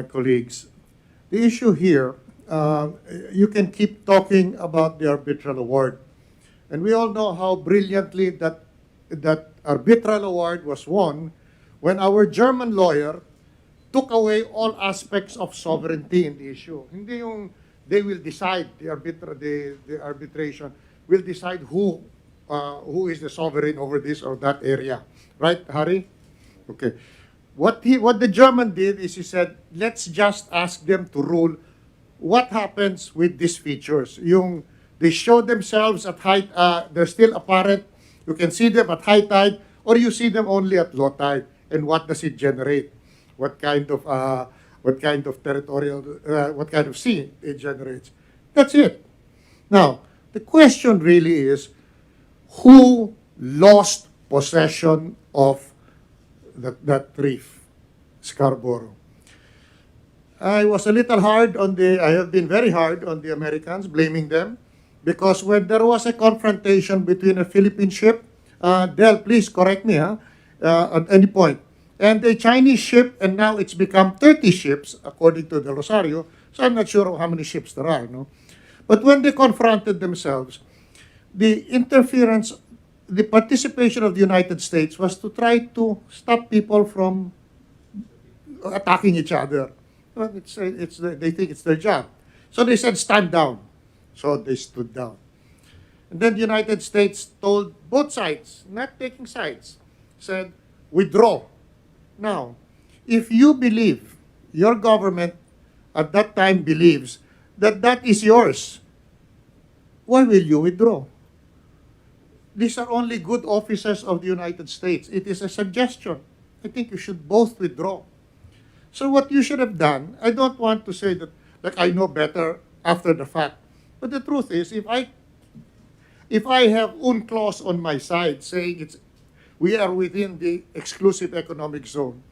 colleagues. The issue here, you can keep talking about the arbitral award. And we all know how brilliantly that arbitral award was won when our German lawyer took away all aspects of sovereignty in the issue. Hindi yung they will decide, the arbitration will decide who is the sovereign over this or that area. Right, Harry? Okay. What the German did is he said, let's just ask them to rule what happens with these features. They show themselves at high, they're still apparent, you can see them at high tide, or you see them only at low tide. And what does it generate? What kind of territorial, what kind of sea it generates? That's it. Now, the question really is, who lost possession of that reef, Scarborough? I have been very hard on the Americans, blaming them, because when there was a confrontation between a Philippine ship, Del, please correct me at any point, and a Chinese ship, and now it's become 30 ships, according to Del Rosario, so I'm not sure how many ships there are, no? But when they confronted themselves, the participation of the United States was to try to stop people from attacking each other. Well, they think it's their job. So they said, stand down. So they stood down. And then the United States told both sides, not taking sides, said, withdraw. Now, if you believe, your government at that time believes that that is yours, why will you withdraw? These are only good officers of the United States. It is a suggestion. I think you should both withdraw. So what you should have done, I don't want to say that like I know better after the fact, but the truth is, if I have UNCLOS on my side saying we are within the exclusive economic zone,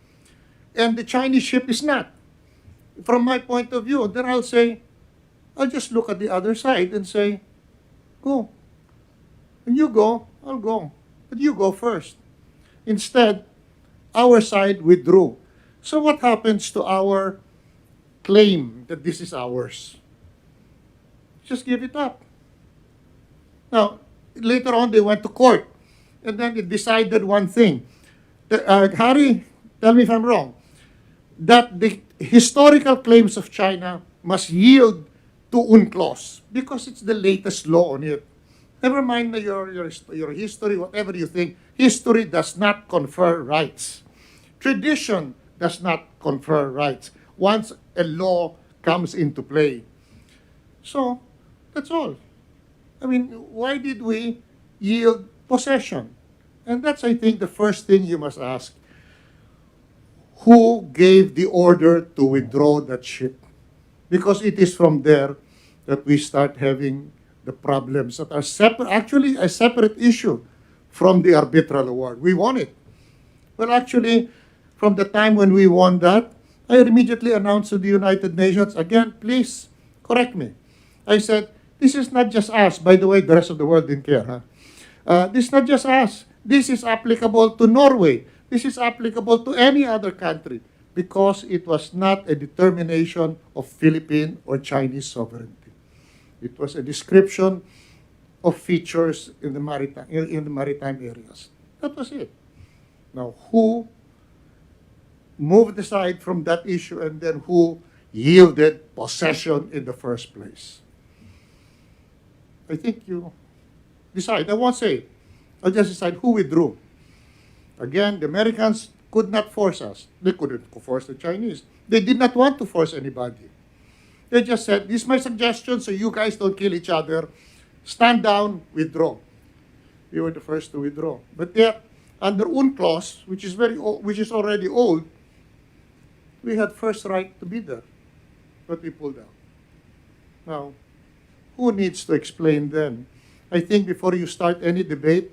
and the Chinese ship is not, from my point of view, then I'll just look at the other side and say, go. When you go, I'll go. But you go first. Instead, our side withdrew. So what happens to our claim that this is ours? Just give it up. Now, later on, they went to court. And then it decided one thing. Harry, tell me if I'm wrong. That the historical claims of China must yield to UNCLOS because it's the latest law on it. Never mind your history, whatever you think. History does not confer rights. Tradition does not confer rights once a law comes into play. So, that's all. I mean, why did we yield possession? And that's, I think, the first thing you must ask. Who gave the order to withdraw that ship? Because it is from there that we start having the problems that are actually a separate issue from the arbitral award. We won it. Well, actually, from the time when we won that, I immediately announced to the United Nations, again, please correct me. I said, this is not just us. By the way, the rest of the world didn't care. This is not just us. This is applicable to Norway. This is applicable to any other country because it was not a determination of Philippine or Chinese sovereignty. It was a description of features in the maritime areas. That was it. Now, who moved aside from that issue and then who yielded possession in the first place? I think you decide. I won't say. I'll just decide who withdrew. Again, the Americans could not force us. They couldn't force the Chinese. They did not want to force anybody. They just said, this is my suggestion so you guys don't kill each other. Stand down, withdraw. We were the first to withdraw. But yet, under UNCLOS, which is already old, we had first right to be there. But we pulled out. Now, who needs to explain then? I think before you start any debate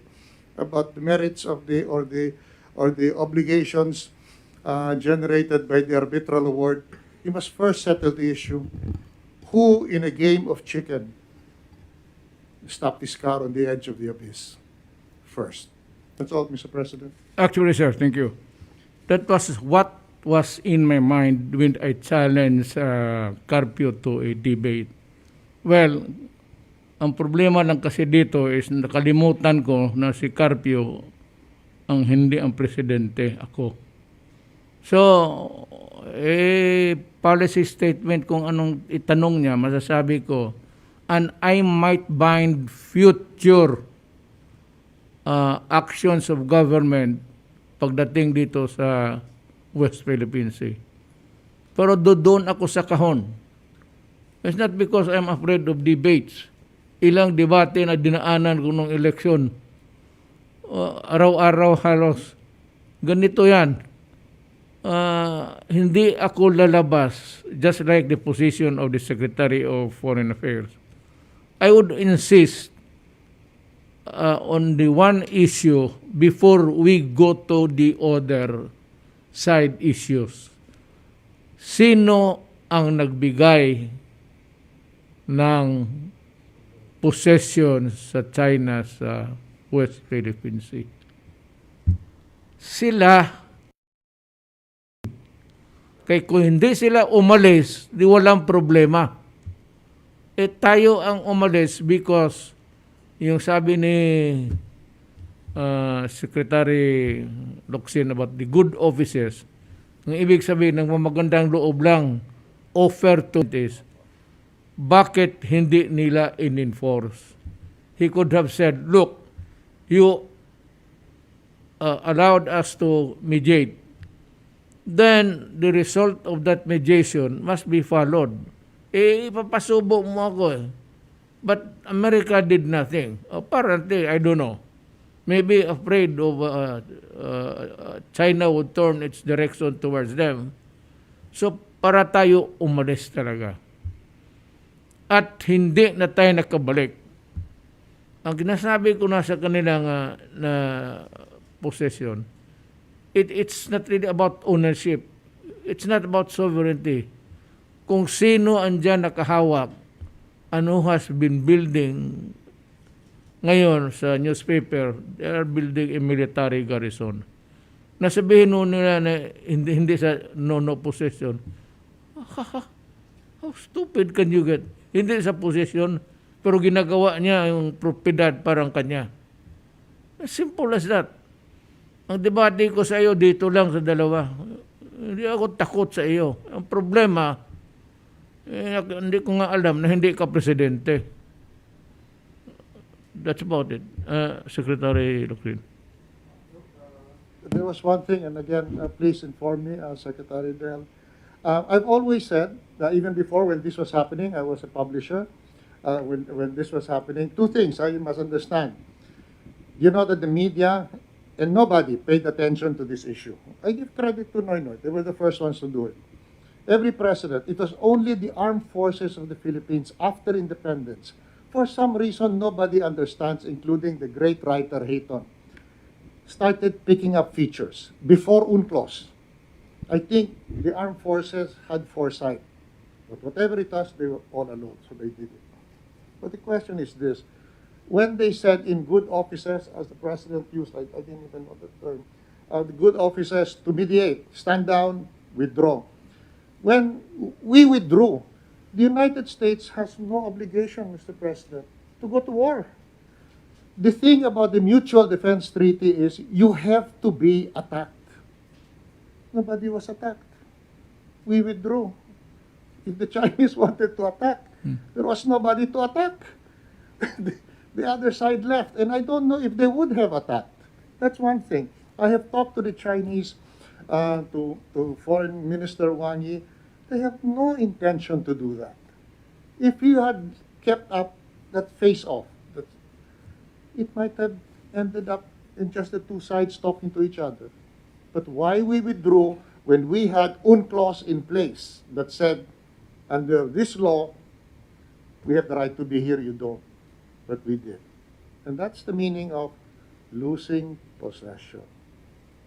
about the merits of the obligations generated by the arbitral award, you must first settle the issue. Who in a game of chicken stopped this car on the edge of the abyss first? That's all, Mr. President. Actually, sir, thank you. That was what was in my mind when I challenged Carpio to a debate. Well, ang problema lang kasi dito is nakalimutan ko na si Carpio ang hindi ang presidente, ako. So, policy statement kung anong itanong niya, masasabi ko, and I might bind future actions of government pagdating dito sa West Philippine Sea. Pero doon ako sa kahon. It's not because I'm afraid of debates. Ilang debate na dinaanan ko nung eleksyon. Araw-araw halos. Ganito yan. Hindi ako lalabas, just like the position of the Secretary of Foreign Affairs. I would insist on the one issue before we go to the other side issues. Sino ang nagbigay ng possession sa China sa West Philippine Sea? Sila. Kaya kung hindi sila umalis, di walang problema. Tayo ang umalis because yung sabi ni Secretary Locsin about the good offices, ang ibig sabihin ng magandang loob lang, offer to this, bakit hindi nila in-enforce? He could have said, look, you allowed us to mediate. Then, the result of that mediation must be followed. Ipapasubo mo ako eh. But America did nothing. Apparently, I don't know. Maybe afraid of China would turn its direction towards them. So, para tayo umalis talaga. At hindi na tayo nakabalik. Ang ginasabi ko na sa kanilang na possession, it's not really about ownership. It's not about sovereignty. Kung sino andyan nakahawak, ano has been building ngayon sa newspaper, they are building a military garrison. Nasabihin nila na hindi sa no possession. How stupid can you get? Hindi sa possession, pero ginagawa niya yung propiedad parang kanya. As simple as that. Ang debate ko sa iyo dito lang sa dalawa. Hindi ako takot sa iyo. Ang problema, hindi ko nga alam na hindi ka presidente. That's about it. Secretary Locsin. There was one thing, and again, please inform me, Secretary Del. I've always said that even before when this was happening, I was a publisher. When this was happening, two things you must understand. You know that the media and nobody paid attention to this issue. I give credit to Noynoy. They were the first ones to do it. Every president, it was only the armed forces of the Philippines after independence. For some reason, nobody understands, including the great writer Hayton, started picking up features before UNCLOS. I think the armed forces had foresight. But whatever it was, they were all alone, so they did it. But the question is this. When they said in good offices, as the president used, I didn't even know the term, the good offices to mediate, stand down, withdraw. When we withdrew, the United States has no obligation, Mr. President, to go to war. The thing about the Mutual Defense Treaty is you have to be attacked. Nobody was attacked. We withdrew. If the Chinese wanted to attack, there was nobody to attack. The other side left, and I don't know if they would have attacked. That's one thing. I have talked to the Chinese, to Foreign Minister Wang Yi. They have no intention to do that. If you had kept up that face-off, it might have ended up in just the two sides talking to each other. But why we withdrew when we had UNCLOS in place that said, under this law, we have the right to be here, you don't. But we did. And that's the meaning of losing possession.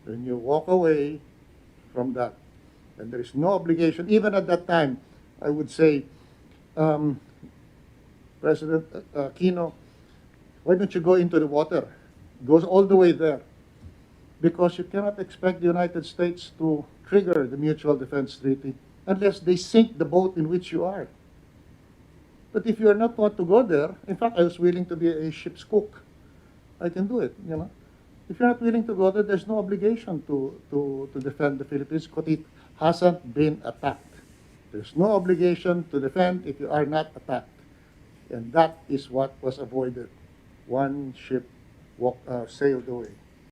When you walk away from that, and there is no obligation, even at that time, I would say, President Aquino, why don't you go into the water? It goes all the way there. Because you cannot expect the United States to trigger the Mutual Defense Treaty unless they sink the boat in which you are. But if you are not want to go there, in fact, I was willing to be a ship's cook. I can do it, you know. If you're not willing to go there, there's no obligation to defend the Philippines because it hasn't been attacked. There's no obligation to defend if you are not attacked. And that is what was avoided. One ship sailed away.